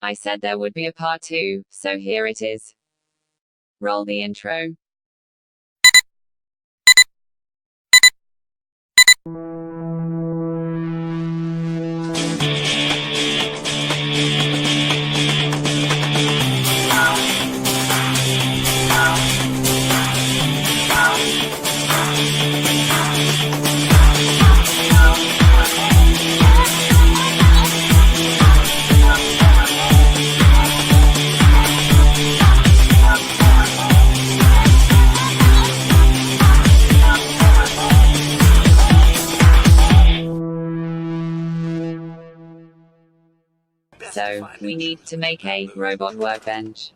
I said there would be a part 2, so here it is. Roll the intro. So, we need to make a robot workbench.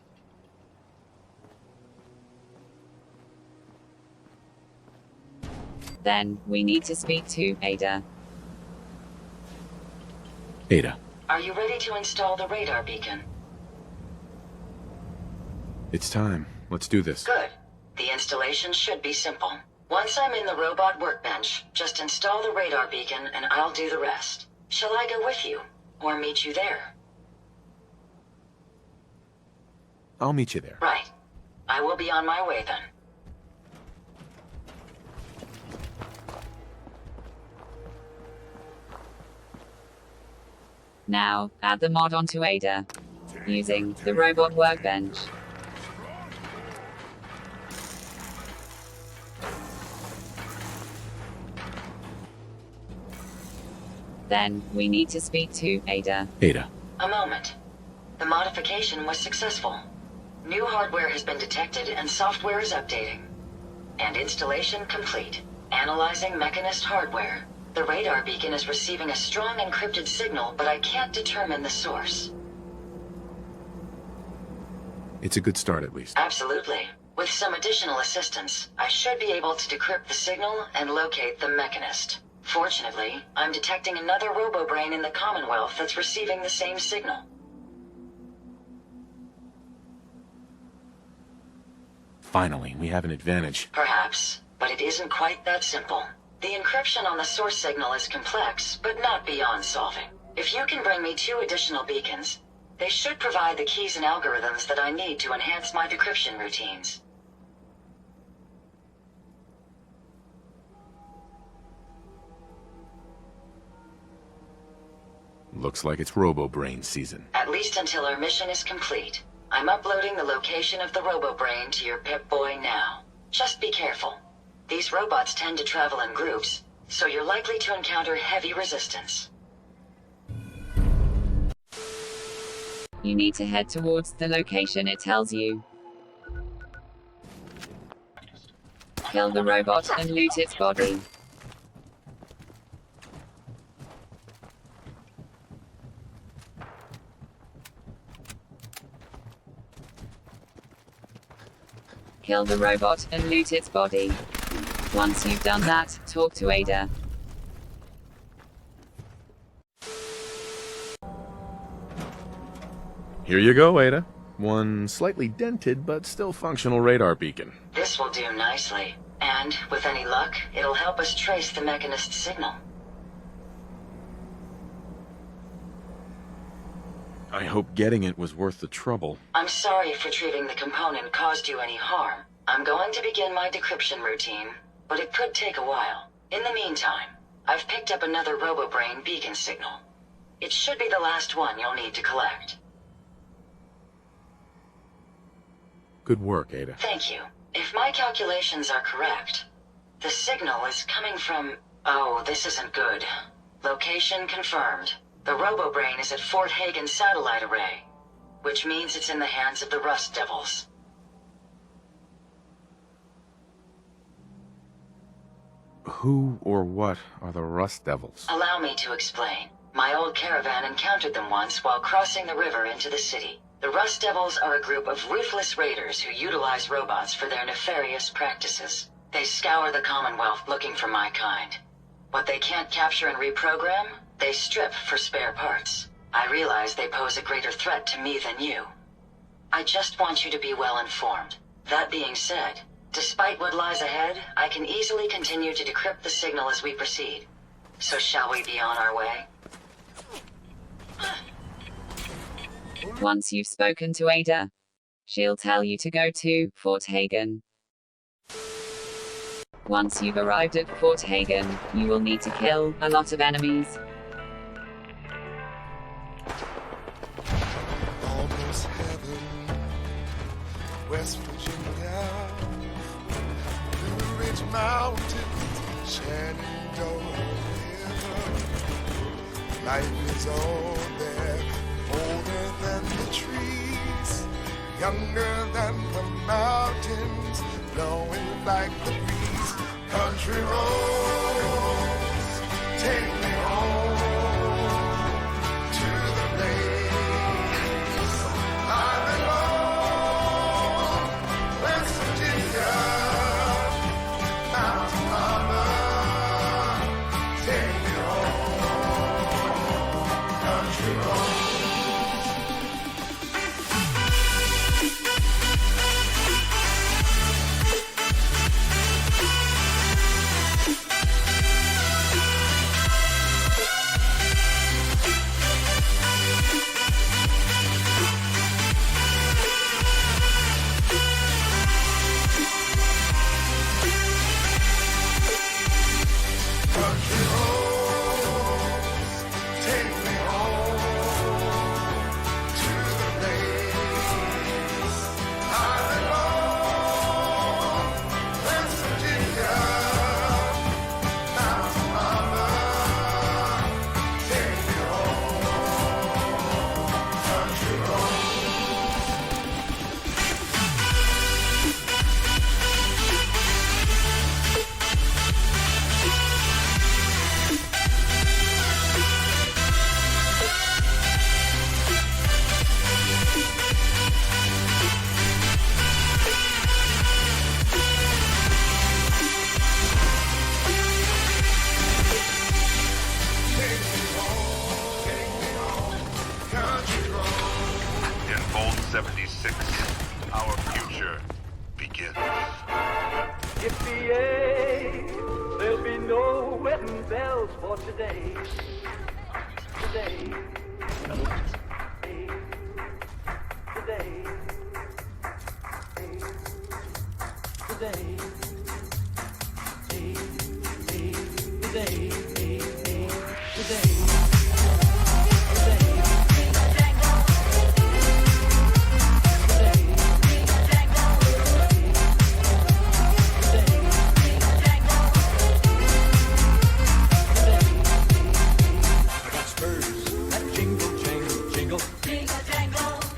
Then, we need to speak to Ada. Ada. Are you ready to install the radar beacon? It's time. Let's do this. Good. The installation should be simple. Once I'm in the robot workbench, just install the radar beacon and I'll do the rest. Shall I go with you? Or meet you there? I'll meet you there. Right. I will be on my way then. Now, add the mod onto Ada. Using the robot workbench. Then, we need to speak to Ada. Ada. A moment. The modification was successful. New hardware has been detected and software is updating. And installation complete. Analyzing Mechanist hardware. The radar beacon is receiving a strong encrypted signal, but I can't determine the source. It's a good start, at least. Absolutely. With some additional assistance, I should be able to decrypt the signal and locate the Mechanist. Fortunately, I'm detecting another robo-brain in the Commonwealth that's receiving the same signal. Finally, we have an advantage. Perhaps, but it isn't quite that simple. The encryption on the source signal is complex, but not beyond solving. If you can bring me 2 additional beacons, they should provide the keys and algorithms that I need to enhance my decryption routines. Looks like it's Robo-Brain season. At least until our mission is complete. I'm uploading the location of the Robo-Brain to your Pip-Boy now. Just be careful. These robots tend to travel in groups, so you're likely to encounter heavy resistance. You need to head towards the location it tells you. Kill the robot and loot its body. Kill the robot and loot its body. Once you've done that, talk to Ada. Here you go, Ada. One slightly dented but still functional radar beacon. This will do nicely. And, with any luck, it'll help us trace the Mechanist signal. I hope getting it was worth the trouble. I'm sorry if retrieving the component caused you any harm. I'm going to begin my decryption routine, but it could take a while. In the meantime, I've picked up another Robo-Brain beacon signal. It should be the last one you'll need to collect. Good work, Ada. Thank you. If my calculations are correct, the signal is coming from... Oh, this isn't good. Location confirmed. The Robo-Brain is at Fort Hagen Satellite Array, which means it's in the hands of the Rust Devils. Who or what are the Rust Devils? Allow me to explain. My old caravan encountered them once while crossing the river into the city. The Rust Devils are a group of ruthless raiders who utilize robots for their nefarious practices. They scour the Commonwealth looking for my kind. What they can't capture and reprogram, they strip for spare parts. I realize they pose a greater threat to me than you. I just want you to be well informed. That being said, despite what lies ahead, I can easily continue to decrypt the signal as we proceed. So shall we be on our way? Once you've spoken to Ada, she'll tell you to go to Fort Hagen. Once you've arrived at Fort Hagen, you will need to kill a lot of enemies. Almost heaven, West Virginia, Blue Ridge Mountains, Shenandoah River. Life is all there, older than the trees, younger than the mountains, blowing like the breeze. Country roads, take me home to the place I belong. West Virginia, Mountain Mama, take me home. Country roads. In Vault 76, our future begins. Yippee-yay! There'll be no wedding bells for today. Today. Today. Today. Today. Today.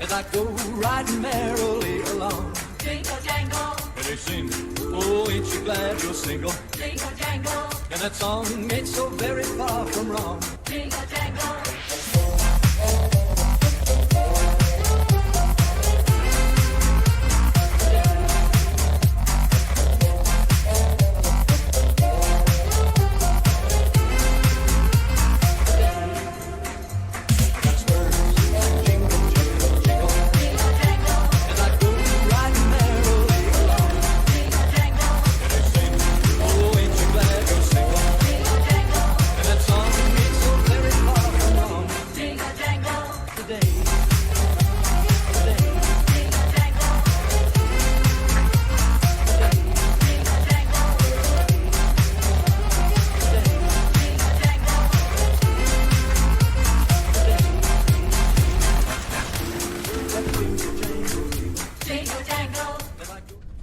As I go riding merrily along. Jingle jangle. And they sing, oh, ain't you glad you're single? Jingle jangle. And that song ain't so very far from wrong. Jingle jangle.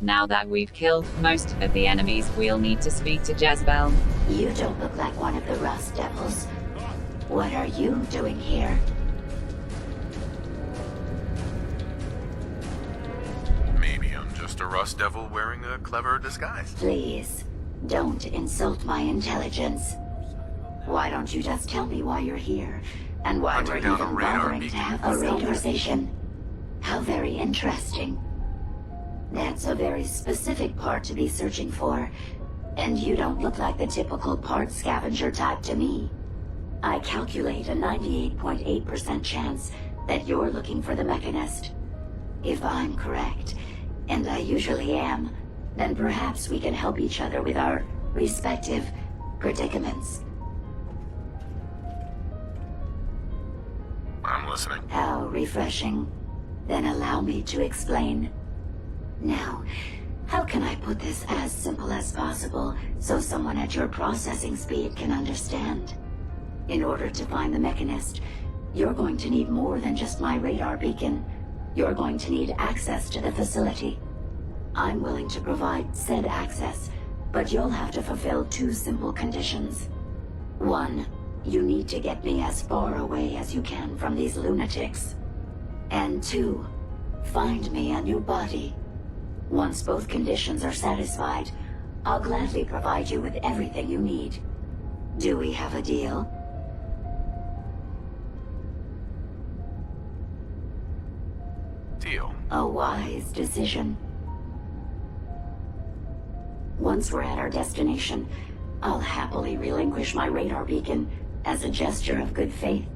Now that we've killed most of the enemies, we'll need to speak to Jezebel. You don't look like one of the Rust Devils. What are you doing here? Maybe I'm just a Rust Devil wearing a clever disguise. Please, don't insult my intelligence. Why don't you just tell me why you're here? And why Hunting we're down even a radar bothering to beacon. have a conversation? How very interesting. That's a very specific part to be searching for. And you don't look like the typical part scavenger type to me. I calculate a 98.8% chance that you're looking for the Mechanist. If I'm correct, and I usually am, then perhaps we can help each other with our respective predicaments. I'm listening. How How refreshing. Then allow me to explain. Now, how can I put this as simple as possible so someone at your processing speed can understand? In order to find the mechanist, you're going to need more than just my radar beacon. You're going to need access to the facility. I'm willing to provide said access, but you'll have to fulfill 2 simple conditions. 1, you need to get me as far away as you can from these lunatics. And 2, find me a new body. Once both conditions are satisfied, I'll gladly provide you with everything you need. Do we have a deal? Deal. A wise decision. Once we're at our destination, I'll happily relinquish my radar beacon as a gesture of good faith.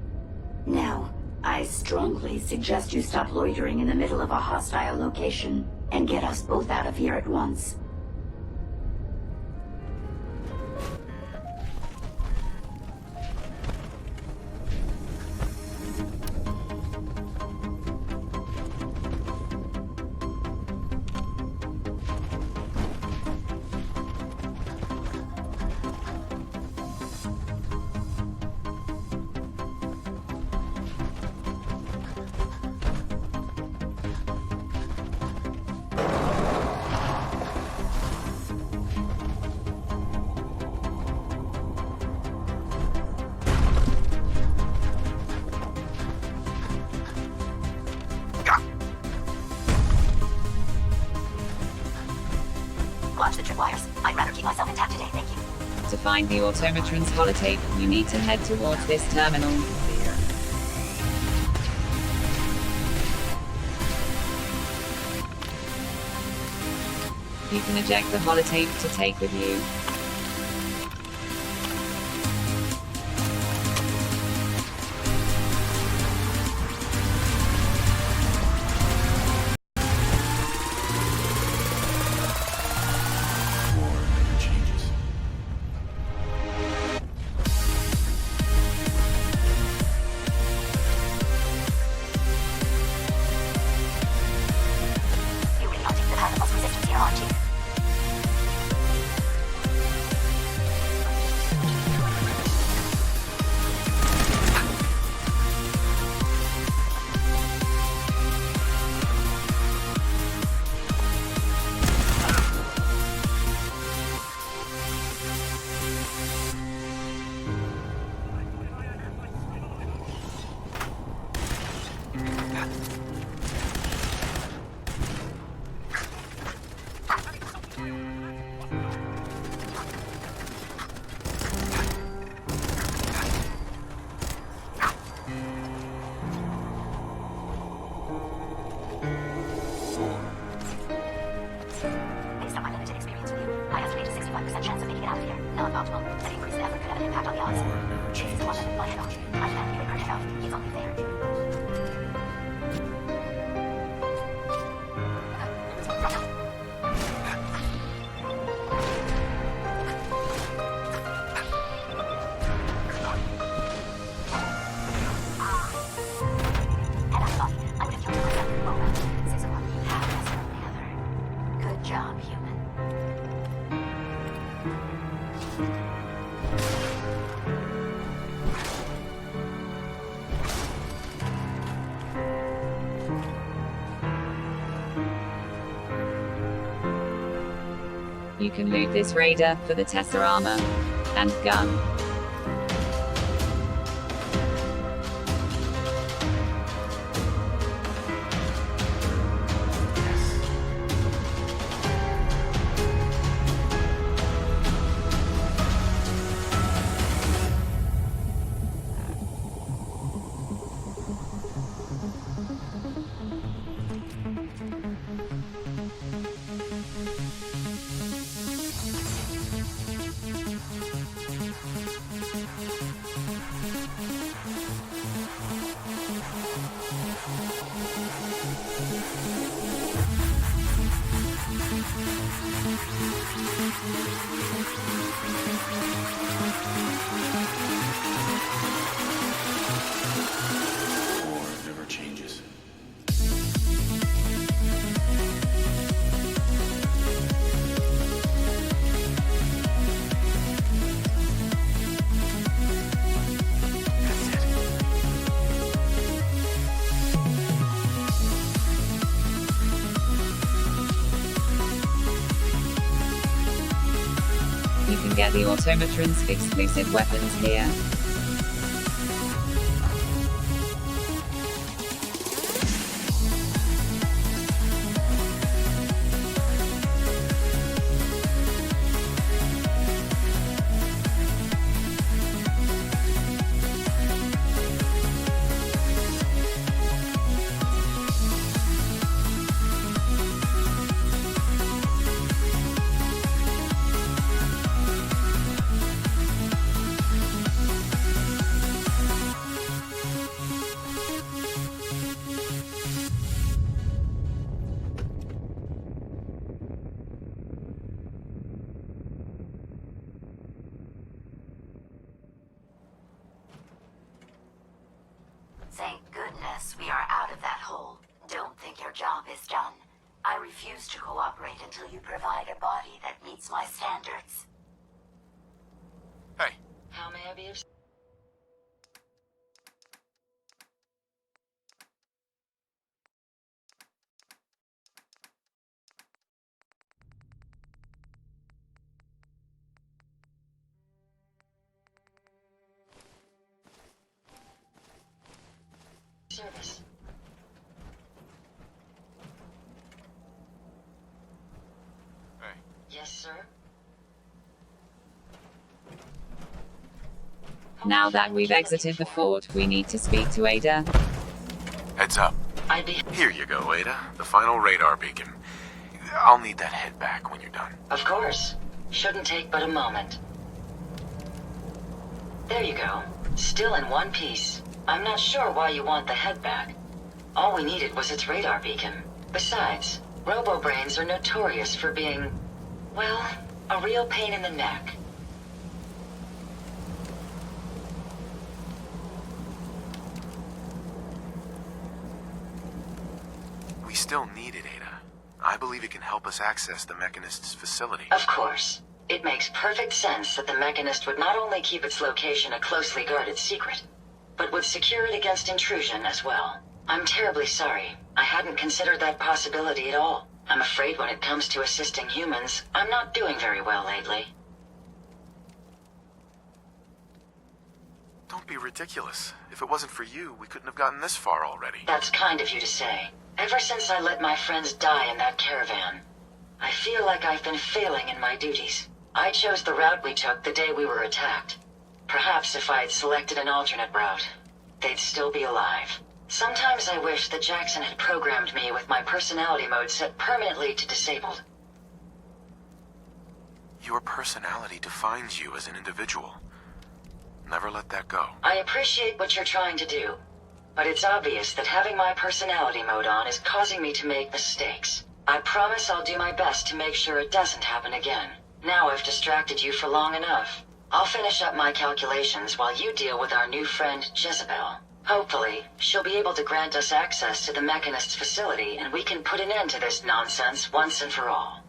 Now, I strongly suggest you stop loitering in the middle of a hostile location and get us both out of here at once. Watch the tripwires. I'd rather keep myself intact today, thank you. To find the Automatrons holotape, you need to head towards this terminal. You can eject the holotape to take with you. You really don't take the path of most resistance here, aren't you? Based on my limited experience with you, I estimate a 65% chance of making it out of here. Non-optimal, but increased effort could have an impact on the odds. This is the one that my head off. I can't even hurt it off. It's only fair. Had I thought, I would have killed myself. Oh well, 6 of 1, half lesser than the other. Good job, human. You can loot this raider for the Tesla armor and gun. get the Automatrons' exclusive weapons here. Thank goodness we are out of that hole. Don't think your job is done. I refuse to cooperate until you provide a body that meets my standards. Hey, How may I be of... service? hey. Yes, sir? Now that we've exited the fort, we need to speak to Ada. Heads up. I'd be... Here you go, Ada. The final radar beacon. I'll need that head back when you're done. Of course. Shouldn't take but a moment. There you go. Still in one piece. I'm not sure why you want the head back. All we needed was its radar beacon. Besides, robo-brains are notorious for being, well, a real pain in the neck. We still need it, Ada. I believe it can help us access the Mechanist's facility. Of course. It makes perfect sense that the Mechanist would not only keep its location a closely guarded secret, but would secure it against intrusion as well. I'm terribly sorry. I hadn't considered that possibility at all. I'm afraid when it comes to assisting humans, I'm not doing very well lately. Don't be ridiculous. If it wasn't for you, we couldn't have gotten this far already. That's kind of you to say. Ever since I let my friends die in that caravan, I feel like I've been failing in my duties. I chose the route we took the day we were attacked. Perhaps if I had selected an alternate route, they'd still be alive. Sometimes I wish that Jackson had programmed me with my personality mode set permanently to disabled. Your personality defines you as an individual. Never let that go. I appreciate what you're trying to do, but it's obvious that having my personality mode on is causing me to make mistakes. I promise I'll do my best to make sure it doesn't happen again. Now I've distracted you for long enough. I'll finish up my calculations while you deal with our new friend, Jezebel. Hopefully, she'll be able to grant us access to the Mechanist's facility and we can put an end to this nonsense once and for all.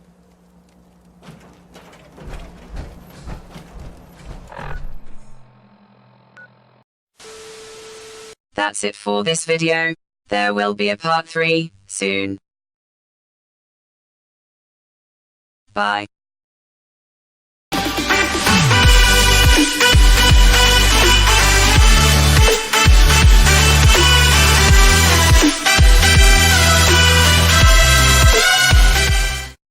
That's it for this video. There will be a part 3 soon. Bye.